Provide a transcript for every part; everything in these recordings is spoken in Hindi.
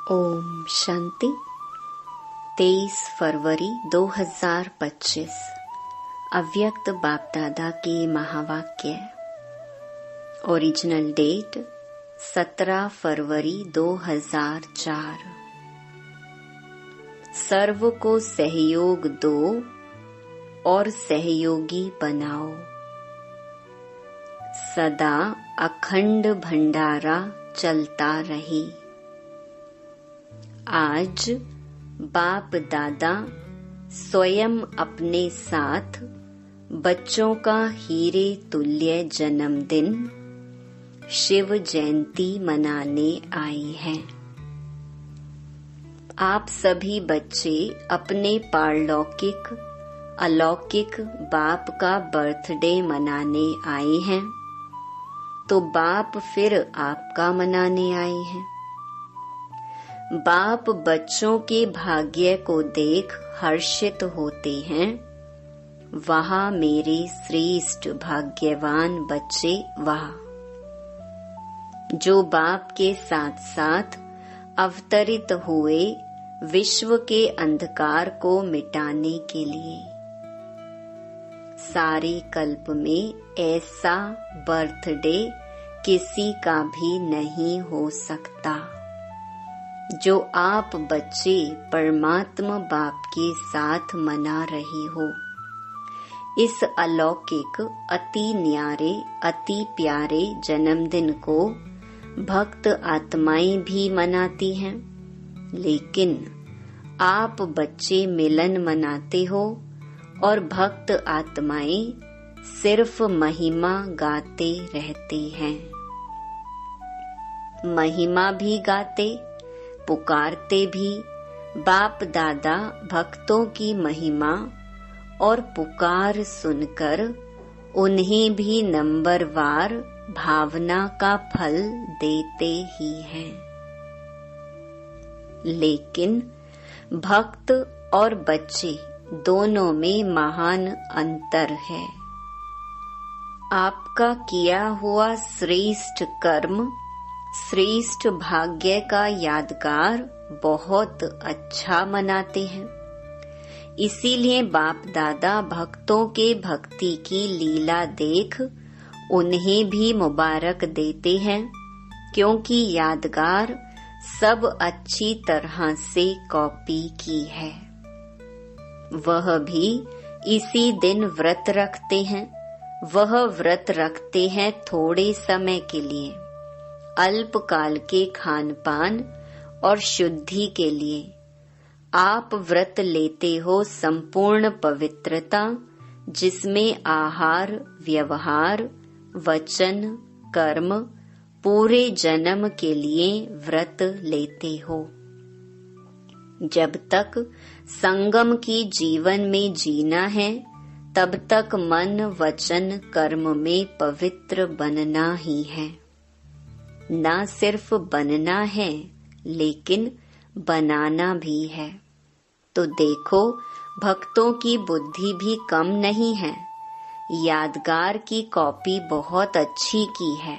ओम शांति। 23 फरवरी 2025 अव्यक्त बाप दादा के महावाक्य। ओरिजिनल डेट 17 फरवरी 2004। सर्व को सहयोग दो और सहयोगी बनाओ। सदा अखंड भंडारा चलता रहे। आज बाप दादा स्वयं अपने साथ बच्चों का हीरे तुल्य जन्मदिन शिव जयंती मनाने आए हैं। आप सभी बच्चे अपने पारलौकिक अलौकिक बाप का बर्थडे मनाने आए हैं, तो बाप फिर आपका मनाने आए हैं। बाप बच्चों के भाग्य को देख हर्षित होते हैं। वहाँ मेरे श्रेष्ठ भाग्यवान बच्चे वहाँ, जो बाप के साथ साथ अवतरित हुए विश्व के अंधकार को मिटाने के लिए। सारे कल्प में ऐसा बर्थडे किसी का भी नहीं हो सकता, जो आप बच्चे परमात्मा बाप के साथ मना रहे हो। इस अलौकिक अति न्यारे अति प्यारे जन्मदिन को भक्त आत्माएं भी मनाती हैं, लेकिन आप बच्चे मिलन मनाते हो और भक्त आत्माएं सिर्फ महिमा गाते रहते हैं। महिमा भी गाते, पुकारते भी। बाप दादा भक्तों की महिमा और पुकार सुनकर उन्हें भी नंबरवार भावना का फल देते ही हैं। लेकिन भक्त और बच्चे दोनों में महान अंतर है। आपका किया हुआ श्रेष्ठ कर्म, श्रेष्ठ भाग्य का यादगार बहुत अच्छा मनाते हैं। इसीलिए बाप दादा भक्तों के भक्ति की लीला देख उन्हें भी मुबारक देते हैं, क्योंकि यादगार सब अच्छी तरह से कॉपी की है। वह भी इसी दिन व्रत रखते हैं। वह व्रत रखते हैं थोड़े समय के लिए, अल्पकाल के खान पान और शुद्धि के लिए। आप व्रत लेते हो संपूर्ण पवित्रता, जिसमें आहार, व्यवहार, वचन, कर्म पूरे जन्म के लिए व्रत लेते हो। जब तक संगम की जीवन में जीना है, तब तक मन, वचन, कर्म में पवित्र बनना ही है। ना सिर्फ बनना है, लेकिन बनाना भी है। तो देखो, भक्तों की बुद्धि भी कम नहीं है। यादगार की कॉपी बहुत अच्छी की है।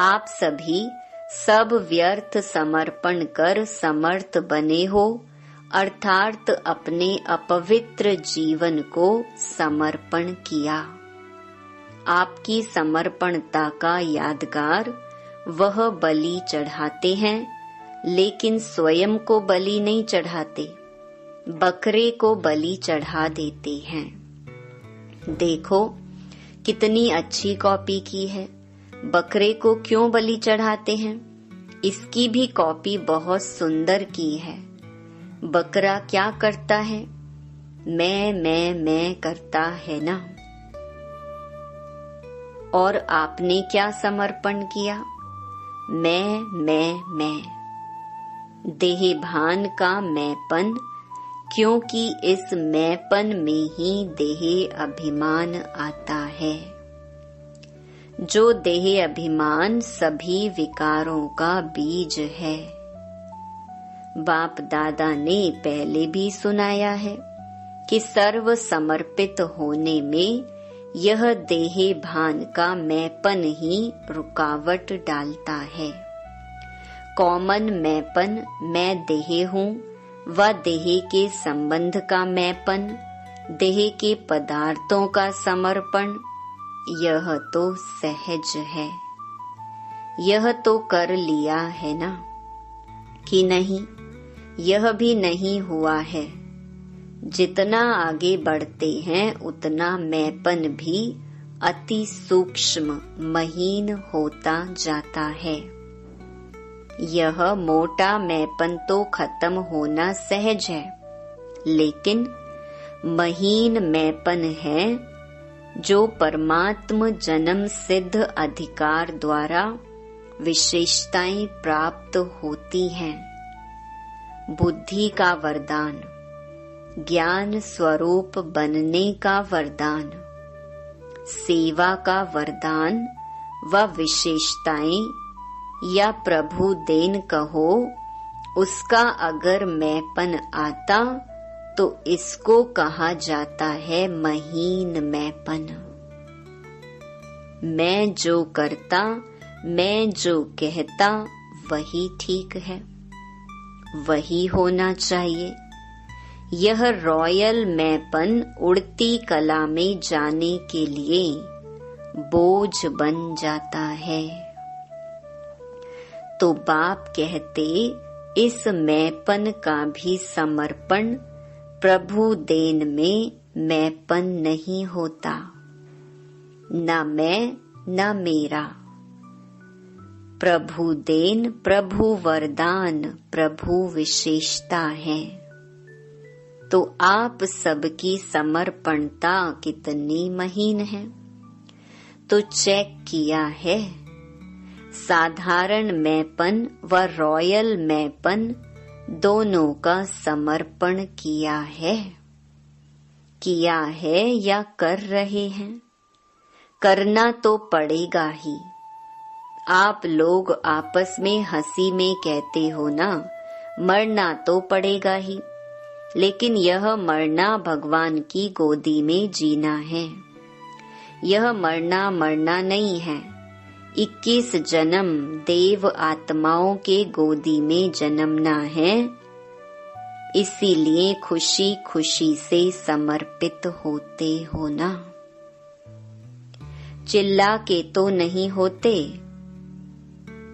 आप सभी सब व्यर्थ समर्पण कर समर्थ बने हो, अर्थात अपने अपवित्र जीवन को समर्पण किया। आपकी समर्पणता का यादगार वह बलि चढ़ाते हैं, लेकिन स्वयं को बलि नहीं चढ़ाते, बकरे को बलि चढ़ा देते हैं। देखो कितनी अच्छी कॉपी की है। बकरे को क्यों बलि चढ़ाते हैं? इसकी भी कॉपी बहुत सुंदर की है। बकरा क्या करता है? मैं करता है ना। और आपने क्या समर्पण किया? मैं। देह भान का मैंपन, क्योंकि इस मैंपन में ही देह अभिमान आता है। जो देह अभिमान सभी विकारों का बीज है। बाप दादा ने पहले भी सुनाया है कि सर्व समर्पित होने में यह देह भान का मैंपन ही रुकावट डालता है। कॉमन मैंपन, मैं देह हूँ, व देह के संबंध का मैंपन, देह के पदार्थों का समर्पण, यह तो सहज है। यह तो कर लिया है ना कि नहीं? यह भी नहीं हुआ है। जितना आगे बढ़ते हैं उतना मैंपन भी अति सूक्ष्म महीन होता जाता है। यह मोटा मैंपन तो खत्म होना सहज है, लेकिन महीन मैंपन है जो परमात्म जन्म सिद्ध अधिकार द्वारा विशेषताएं प्राप्त होती हैं। बुद्धि का वरदान, ज्ञान स्वरूप बनने का वरदान, सेवा का वरदान व विशेषताएं या प्रभु देन कहो, उसका अगर मैंपन आता तो इसको कहा जाता है महीन मैंपन। मैं जो करता, मैं जो कहता वही ठीक है, वही होना चाहिए। यह रॉयल मैंपन उड़ती कला में जाने के लिए बोझ बन जाता है। तो बाप कहते, इस मैंपन का भी समर्पण प्रभु देन में मैंपन नहीं होता। न मैं न मेरा, प्रभु देन, प्रभु वरदान, प्रभु विशेषता है। तो आप सबकी समर्पणता कितनी महीन है? तो चेक किया है। साधारण मैंपन व रॉयल मैंपन दोनों का समर्पण किया है या कर रहे हैं? करना तो पड़ेगा ही। आप लोग आपस में हंसी में कहते हो ना, मरना तो पड़ेगा ही, लेकिन यह मरना भगवान की गोदी में जीना है। यह मरना नहीं है। 21 जन्म देव आत्माओं के गोदी में जन्मना है। इसीलिए खुशी खुशी से समर्पित होते हो ना। चिल्ला के तो नहीं होते।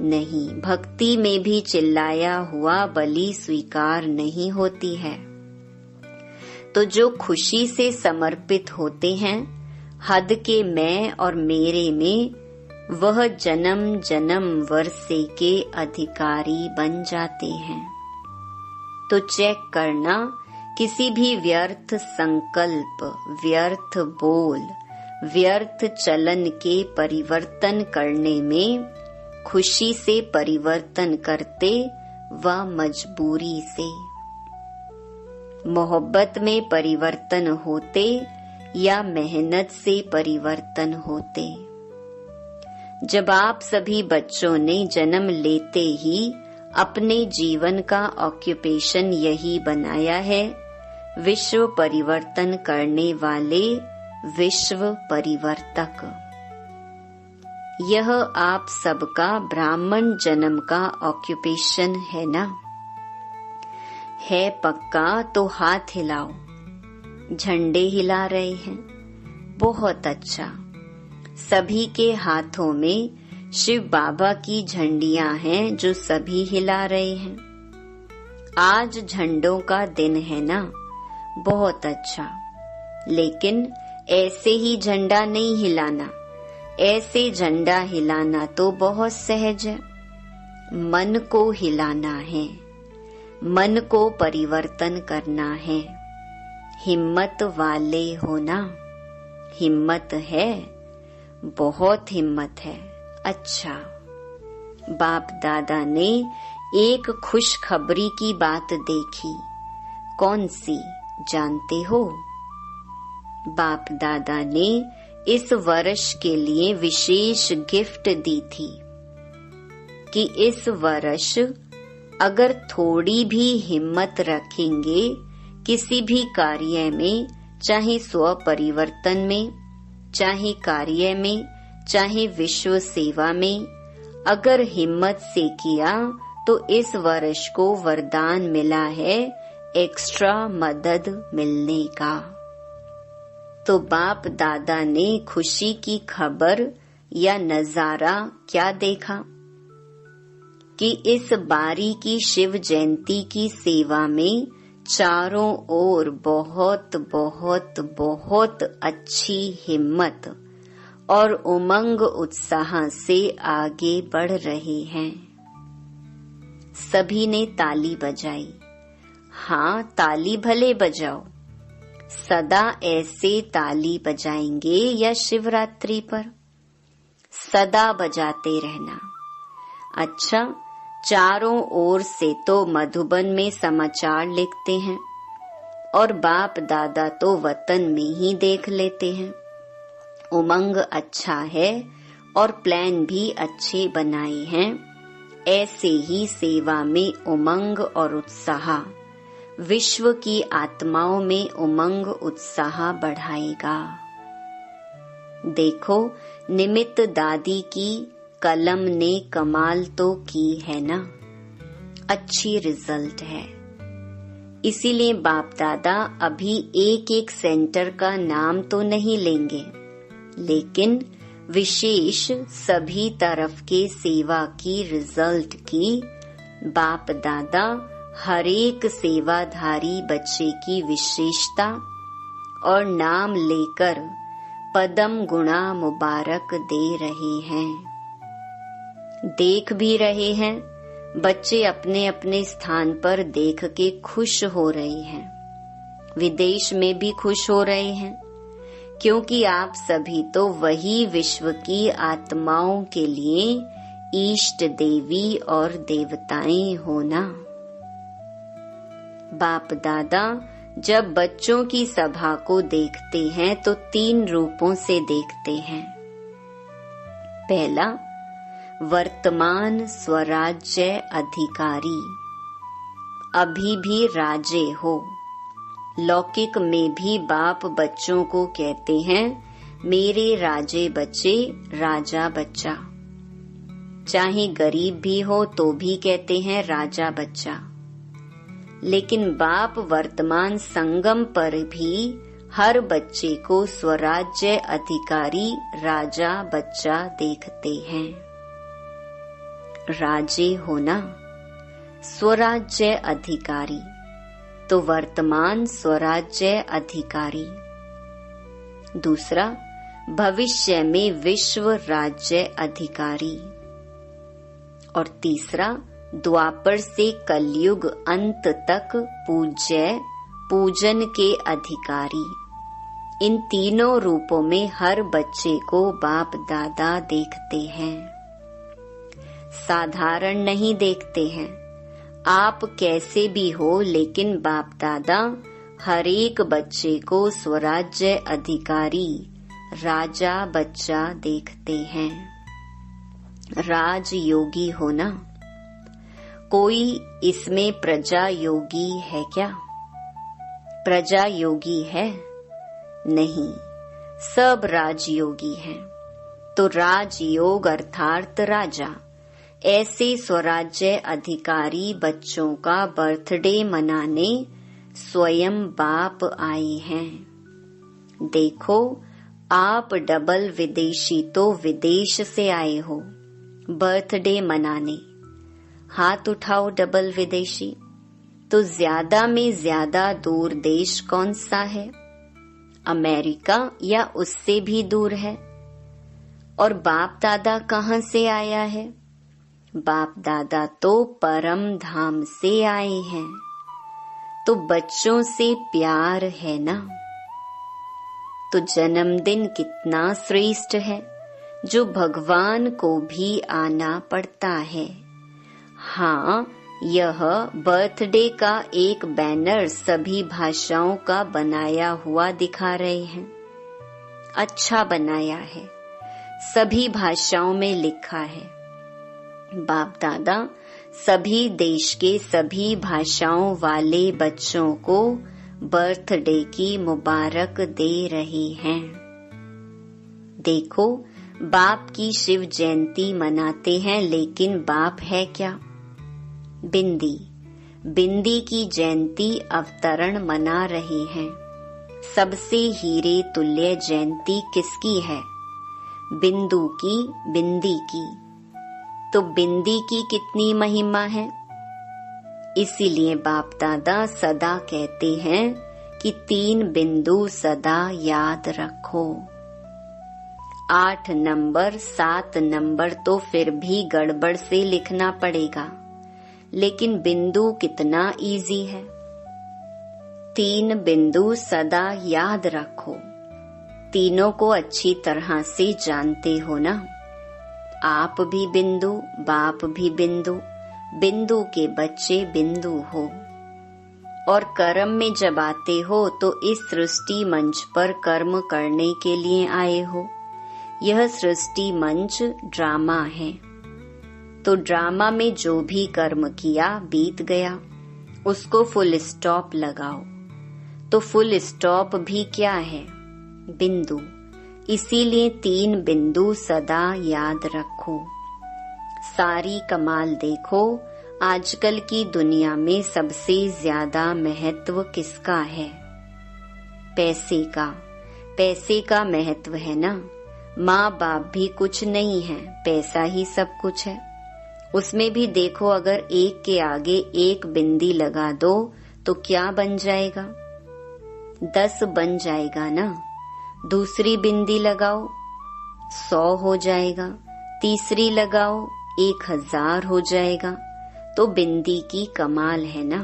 नहीं, भक्ति में भी चिल्लाया हुआ बलि स्वीकार नहीं होती है। तो जो खुशी से समर्पित होते हैं, हद के मैं और मेरे में, वह जन्म जन्म वर्षे के अधिकारी बन जाते हैं। तो चेक करना, किसी भी व्यर्थ संकल्प, व्यर्थ बोल, व्यर्थ चलन के परिवर्तन करने में खुशी से परिवर्तन करते व मजबूरी से, मोहब्बत में परिवर्तन होते या मेहनत से परिवर्तन होते। जब आप सभी बच्चों ने जन्म लेते ही अपने जीवन का ऑक्यूपेशन यही बनाया है, विश्व परिवर्तन करने वाले विश्व परिवर्तक। यह आप सबका ब्राह्मण जन्म का ऑक्यूपेशन है ना? है पक्का तो हाथ हिलाओ। झंडे हिला रहे हैं, बहुत अच्छा। सभी के हाथों में शिव बाबा की झंडियां हैं जो सभी हिला रहे हैं। आज झंडों का दिन है ना, बहुत अच्छा। लेकिन ऐसे ही झंडा नहीं हिलाना। ऐसे झंडा हिलाना तो बहुत सहज है। मन को हिलाना है, मन को परिवर्तन करना है। हिम्मत वाले होना। हिम्मत है, बहुत हिम्मत है। अच्छा, बाप दादा ने एक खुशखबरी की बात देखी। कौन सी जानते हो? बाप दादा ने इस वर्ष के लिए विशेष गिफ्ट दी थी कि इस वर्ष अगर थोड़ी भी हिम्मत रखेंगे किसी भी कार्य में, चाहे स्व परिवर्तन में, चाहे कार्य में, चाहे विश्व सेवा में, अगर हिम्मत से किया तो इस वर्ष को वरदान मिला है एक्स्ट्रा मदद मिलने का। तो बाप दादा ने खुशी की खबर या नजारा क्या देखा कि इस बारी की शिव जयंती की सेवा में चारों ओर बहुत बहुत बहुत अच्छी हिम्मत और उमंग उत्साह से आगे बढ़ रहे हैं। सभी ने ताली बजाई। हाँ, ताली भले बजाओ, सदा ऐसे ताली बजाएंगे या शिवरात्रि पर? सदा बजाते रहना। अच्छा, चारों ओर से तो मधुबन में समाचार लिखते हैं और बाप दादा तो वतन में ही देख लेते हैं। उमंग अच्छा है और प्लान भी अच्छे बनाए हैं। ऐसे ही सेवा में उमंग और उत्साह विश्व की आत्माओं में उमंग उत्साह बढ़ाएगा। देखो, निमित्त दादी की कलम ने कमाल तो की है ना, अच्छी रिजल्ट है। इसीलिए बाप दादा अभी एक एक सेंटर का नाम तो नहीं लेंगे, लेकिन विशेष सभी तरफ के सेवा की रिजल्ट की बाप दादा हर एक सेवाधारी बच्चे की विशेषता और नाम लेकर पदम गुणा मुबारक दे रहे हैं। देख भी रहे हैं, बच्चे अपने अपने स्थान पर देख के खुश हो रहे हैं। विदेश में भी खुश हो रहे हैं, क्योंकि आप सभी तो वही विश्व की आत्माओं के लिए इष्ट देवी और देवताएं हो ना। बाप दादा जब बच्चों की सभा को देखते हैं तो 3 रूपों से देखते हैं। पहला, वर्तमान स्वराज्य अधिकारी, अभी भी राजे हो। लौकिक में भी बाप बच्चों को कहते हैं, मेरे राजे बच्चे, राजा बच्चा। चाहे गरीब भी हो तो भी कहते हैं राजा बच्चा। लेकिन बाप वर्तमान संगम पर भी हर बच्चे को स्वराज्य अधिकारी राजा बच्चा देखते हैं। राजे होना, स्वराज्य अधिकारी, तो वर्तमान स्वराज्य अधिकारी। दूसरा, भविष्य में विश्व राज्य अधिकारी। और तीसरा, द्वापर से कलयुग अंत तक पूजन के अधिकारी। इन तीनों रूपों में हर बच्चे को बाप दादा देखते हैं। साधारण नहीं देखते हैं। आप कैसे भी हो, लेकिन बाप दादा हर एक बच्चे को स्वराज्य अधिकारी राजा बच्चा देखते हैं। राजयोगी होना, कोई इसमें प्रजा योगी है क्या? प्रजा योगी है? नहीं, सब राजयोगी हैं। तो राजयोग अर्थात राजा। ऐसे स्वराज्य अधिकारी बच्चों का बर्थडे मनाने स्वयं बाप आए हैं। देखो, आप डबल विदेशी तो विदेश से आए हो बर्थडे मनाने। हाथ उठाओ डबल विदेशी। तो ज्यादा में ज्यादा दूर देश कौन सा है? अमेरिका या उससे भी दूर है? और बाप दादा कहाँ से आया है? बाप दादा तो परम धाम से आए हैं। तो बच्चों से प्यार है ना। तो जन्मदिन कितना श्रेष्ठ है, जो भगवान को भी आना पड़ता है। हाँ, यह बर्थडे का एक बैनर सभी भाषाओं का बनाया हुआ दिखा रहे हैं। अच्छा बनाया है, सभी भाषाओं में लिखा है। बाप दादा सभी देश के सभी भाषाओं वाले बच्चों को बर्थडे की मुबारक दे रहे हैं। देखो, बाप की शिव जयंती मनाते हैं, लेकिन बाप है क्या? बिंदी, बिंदी की जयंती अवतरण मना रहे हैं। सबसे हीरे तुल्य जयंती किसकी है? बिंदु की, बिंदी की। तो बिंदी की कितनी महिमा है। इसीलिए बाप दादा सदा कहते हैं कि 3 बिंदु सदा याद रखो। 8 नंबर 7 नंबर तो फिर भी गड़बड़ से लिखना पड़ेगा, लेकिन बिंदु कितना इजी है। 3 बिंदु सदा याद रखो। तीनों को अच्छी तरह से जानते हो ना। आप भी बिंदु, बाप भी बिंदु, बिंदु के बच्चे बिंदु हो। और कर्म में जब आते हो तो इस सृष्टि मंच पर कर्म करने के लिए आए हो। यह सृष्टि मंच ड्रामा है। तो ड्रामा में जो भी कर्म किया बीत गया, उसको फुल स्टॉप लगाओ। तो फुल स्टॉप भी क्या है? बिंदु। इसीलिए 3 बिंदु सदा याद रखो। सारी कमाल देखो, आजकल की दुनिया में सबसे ज्यादा महत्व किसका है? पैसे का। पैसे का महत्व है ना। माँ बाप भी कुछ नहीं है, पैसा ही सब कुछ है। उसमें भी देखो, अगर एक के आगे एक बिंदी लगा दो तो क्या बन जाएगा? 10 बन जाएगा ना। दूसरी बिंदी लगाओ 100 हो जाएगा, तीसरी लगाओ 1000 हो जाएगा। तो बिंदी की कमाल है ना।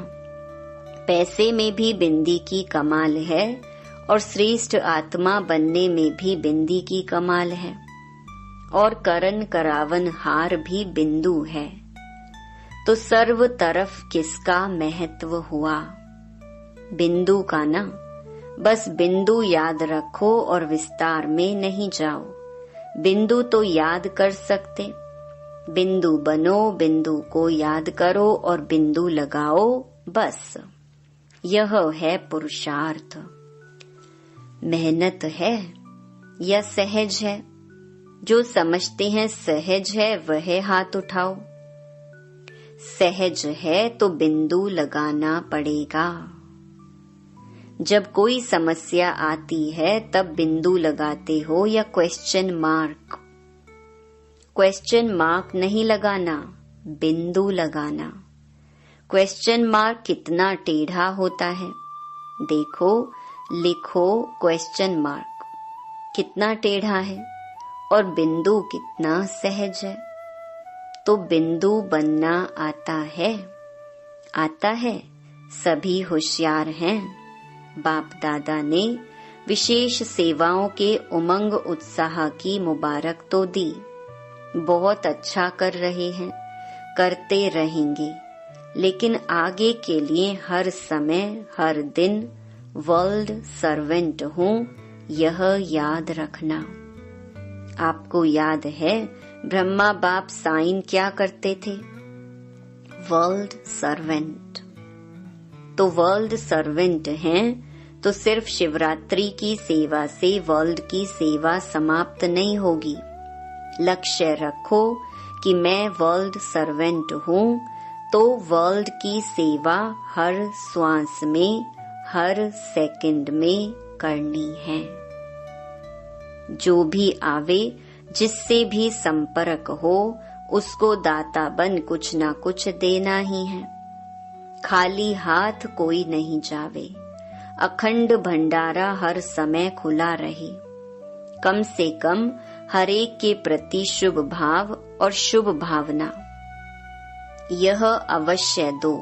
पैसे में भी बिंदी की कमाल है और श्रेष्ठ आत्मा बनने में भी बिंदी की कमाल है। और करण करावन हार भी बिंदु है। तो सर्व तरफ किसका महत्व हुआ? बिंदु का ना। बस बिंदु याद रखो और विस्तार में नहीं जाओ। बिंदु तो याद कर सकते, बिंदु बनो, बिंदु को याद करो और बिंदु लगाओ, बस यह है पुरुषार्थ। मेहनत है या सहज है? जो समझते हैं सहज है वह हाथ उठाओ। सहज है तो बिंदु लगाना पड़ेगा। जब कोई समस्या आती है तब बिंदु लगाते हो या क्वेश्चन मार्क? क्वेश्चन मार्क नहीं लगाना, बिंदु लगाना। क्वेश्चन मार्क कितना टेढ़ा होता है। देखो, लिखो क्वेश्चन मार्क कितना टेढ़ा है और बिंदु कितना सहज है। तो बिंदु बनना आता है, आता है। सभी होशियार हैं। बाप दादा ने विशेष सेवाओं के उमंग उत्साह की मुबारक तो दी। बहुत अच्छा कर रहे हैं, करते रहेंगे, लेकिन आगे के लिए हर समय हर दिन वर्ल्ड सर्वेंट हूँ, यह याद रखना। आपको याद है ब्रह्मा बाप साइन क्या करते थे? World servant. तो वर्ल्ड सर्वेंट हैं तो सिर्फ शिवरात्रि की सेवा से वर्ल्ड की सेवा समाप्त नहीं होगी। लक्ष्य रखो कि मैं वर्ल्ड सर्वेंट हूँ, तो वर्ल्ड की सेवा हर श्वास में, हर सेकंड में करनी है। जो भी आवे, जिससे भी संपर्क हो, उसको दाता बन कुछ ना कुछ देना ही है। खाली हाथ कोई नहीं जावे। अखंड भंडारा हर समय खुला रहे। कम से कम हर एक के प्रति शुभ भाव और शुभ भावना यह अवश्य दो।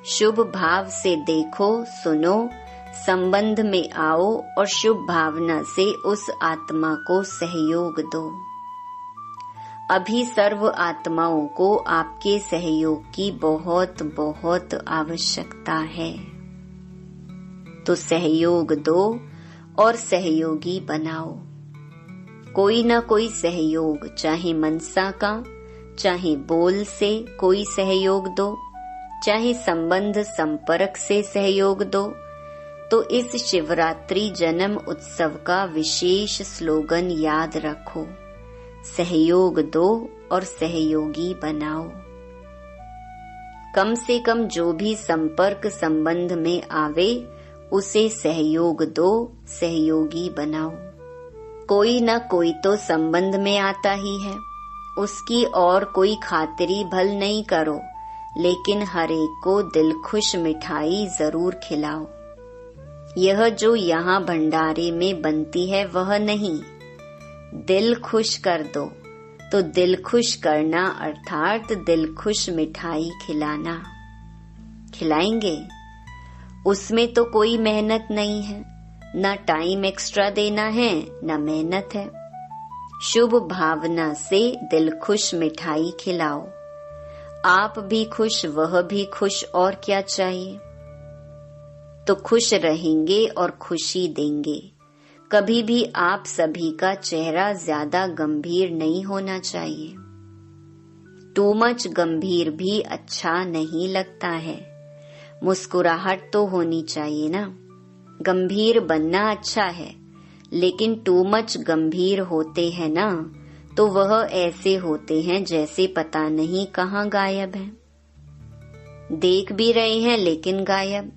शुभ भाव से देखो, सुनो, संबंध में आओ और शुभ भावना से उस आत्मा को सहयोग दो। अभी सर्व आत्माओं को आपके सहयोग की बहुत बहुत आवश्यकता है। तो सहयोग दो और सहयोगी बनाओ। कोई ना कोई सहयोग, चाहे मनसा का, चाहे बोल से कोई सहयोग दो, चाहे संबंध संपर्क से सहयोग दो। तो इस शिवरात्रि जन्म उत्सव का विशेष स्लोगन याद रखो, सहयोग दो और सहयोगी बनाओ। कम से कम जो भी संपर्क संबंध में आवे उसे सहयोग दो, सहयोगी बनाओ। कोई न कोई तो संबंध में आता ही है, उसकी और कोई खातिरी भल नहीं करो, लेकिन हर एक को दिल खुश मिठाई जरूर खिलाओ। यह जो यहाँ भंडारे में बनती है वह नहीं, दिल खुश कर दो। तो दिल खुश करना अर्थात दिल खुश मिठाई खिलाना। खिलाएंगे, उसमें तो कोई मेहनत नहीं है, न टाइम एक्स्ट्रा देना है न मेहनत है। शुभ भावना से दिल खुश मिठाई खिलाओ। आप भी खुश, वह भी खुश, और क्या चाहिए। तो खुश रहेंगे और खुशी देंगे। कभी भी आप सभी का चेहरा ज्यादा गंभीर नहीं होना चाहिए। टू मच गंभीर भी अच्छा नहीं लगता है। मुस्कुराहट तो होनी चाहिए ना। गंभीर बनना अच्छा है, लेकिन टू मच गंभीर होते हैं ना, तो वह ऐसे होते हैं जैसे पता नहीं कहाँ गायब है। देख भी रहे हैं लेकिन गायब,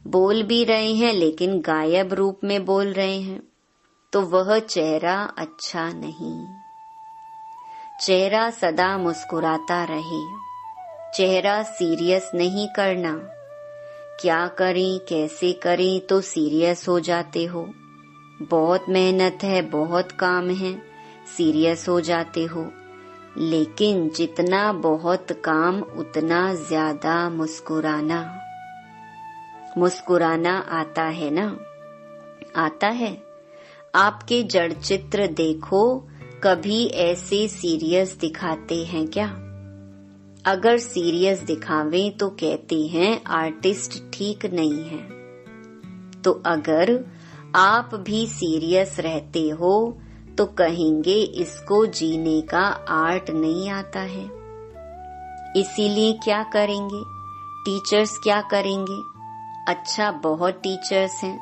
बोल भी रहे हैं लेकिन गायब रूप में बोल रहे हैं। तो वह चेहरा अच्छा नहीं। चेहरा सदा मुस्कुराता रहे। चेहरा सीरियस नहीं करना। क्या करें कैसे करें तो सीरियस हो जाते हो। बहुत मेहनत है, बहुत काम है, सीरियस हो जाते हो। लेकिन जितना बहुत काम उतना ज्यादा मुस्कुराना। मुस्कुराना आता है ना? आता है। आपके जड़ चित्र देखो, कभी ऐसे सीरियस दिखाते हैं क्या? अगर सीरियस दिखावें तो कहते हैं आर्टिस्ट ठीक नहीं है। तो अगर आप भी सीरियस रहते हो तो कहेंगे इसको जीने का आर्ट नहीं आता है। इसीलिए क्या करेंगे? टीचर्स क्या करेंगे? अच्छा, बहुत टीचर्स हैं।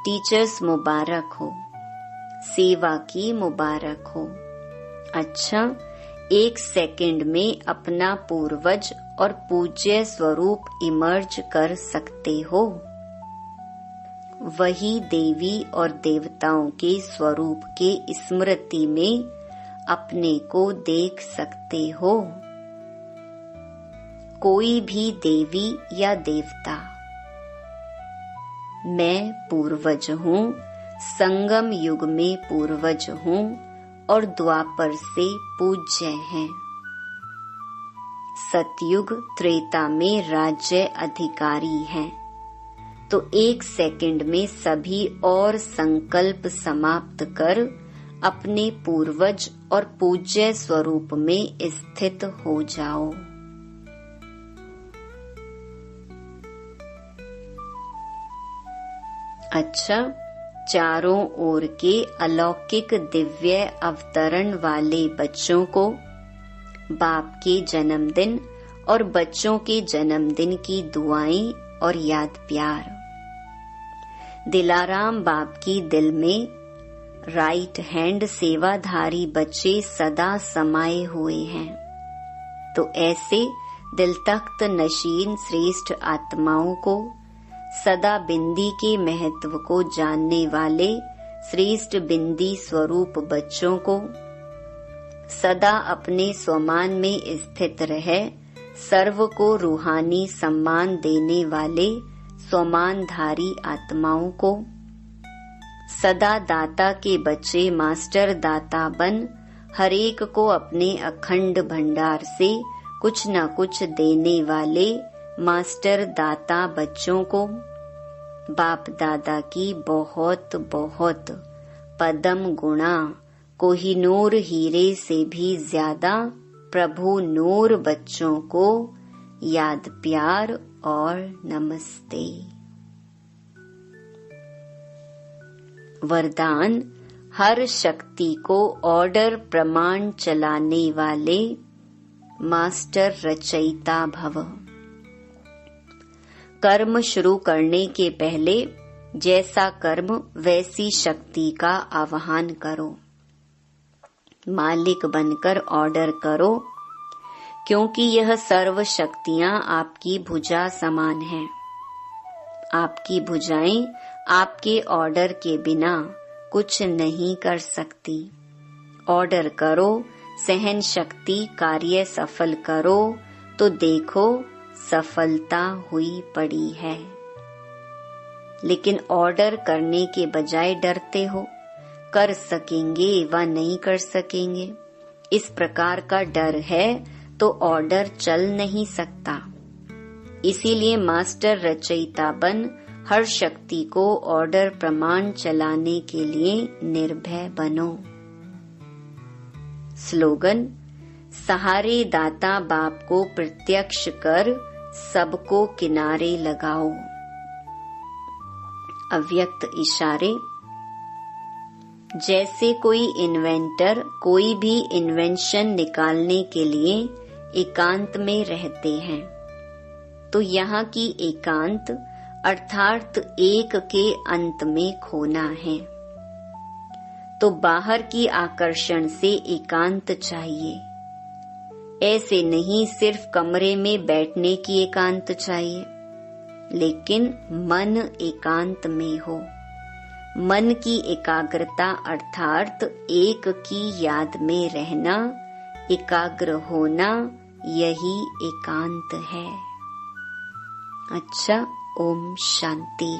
टीचर्स मुबारक हो, सेवा की मुबारक हो। अच्छा, 1 सेकंड में अपना पूर्वज और पूज्य स्वरूप इमर्ज कर सकते हो। वही देवी और देवताओं के स्वरूप के स्मृति में अपने को देख सकते हो। कोई भी देवी या देवता। मैं पूर्वज हूँ, संगम युग में पूर्वज हूँ और द्वापर से पूज्य हैं। सतयुग त्रेता में राज्य अधिकारी हैं। तो 1 सेकंड में सभी और संकल्प समाप्त कर अपने पूर्वज और पूज्य स्वरूप में स्थित हो जाओ। अच्छा, चारों ओर के अलौकिक दिव्य अवतरण वाले बच्चों को बाप के जन्मदिन और बच्चों के जन्मदिन की दुआएं और याद प्यार। दिलाराम बाप की दिल में राइट हैंड सेवाधारी बच्चे सदा समाये हुए हैं। तो ऐसे दिल तख्त नशीन श्रेष्ठ आत्माओं को, सदा बिंदी के महत्व को जानने वाले श्रेष्ठ बिंदी स्वरूप बच्चों को, सदा अपने स्वमान में स्थित रहे सर्व को रूहानी सम्मान देने वाले स्वमानधारी आत्माओं को, सदा दाता के बच्चे मास्टर दाता बन हरेक को अपने अखंड भंडार से कुछ न कुछ देने वाले मास्टर दाता बच्चों को, बाप दादा की बहुत बहुत पदम गुणा कोहिनूर हीरे से भी ज्यादा प्रभु नूर बच्चों को याद प्यार और नमस्ते। वरदान हर शक्ति को ऑर्डर प्रमाण चलाने वाले मास्टर रचयिता भव। कर्म शुरू करने के पहले जैसा कर्म वैसी शक्ति का आह्वान करो। मालिक बनकर ऑर्डर करो, क्योंकि यह सर्व शक्तियां आपकी भुजा समान हैं। आपकी भुजाएं आपके ऑर्डर के बिना कुछ नहीं कर सकती। ऑर्डर करो, सहन शक्ति कार्य सफल करो, तो देखो सफलता हुई पड़ी है। लेकिन ऑर्डर करने के बजाय डरते हो, कर सकेंगे व नहीं कर सकेंगे, इस प्रकार का डर है तो ऑर्डर चल नहीं सकता। इसीलिए मास्टर रचयिता बन हर शक्ति को ऑर्डर प्रमाण चलाने के लिए निर्भय बनो। स्लोगन: सहारे दाता बाप को प्रत्यक्ष कर सबको किनारे लगाओ। अव्यक्त इशारे: जैसे कोई इन्वेंटर कोई भी इन्वेंशन निकालने के लिए एकांत में रहते हैं, तो यहाँ की एकांत अर्थात एक के अंत में खोना है। तो बाहर की आकर्षण से एकांत चाहिए। ऐसे नहीं सिर्फ कमरे में बैठने की एकांत चाहिए, लेकिन मन एकांत में हो। मन की एकाग्रता अर्थात एक की याद में रहना, एकाग्र होना, यही एकांत है। अच्छा, ओम शांति।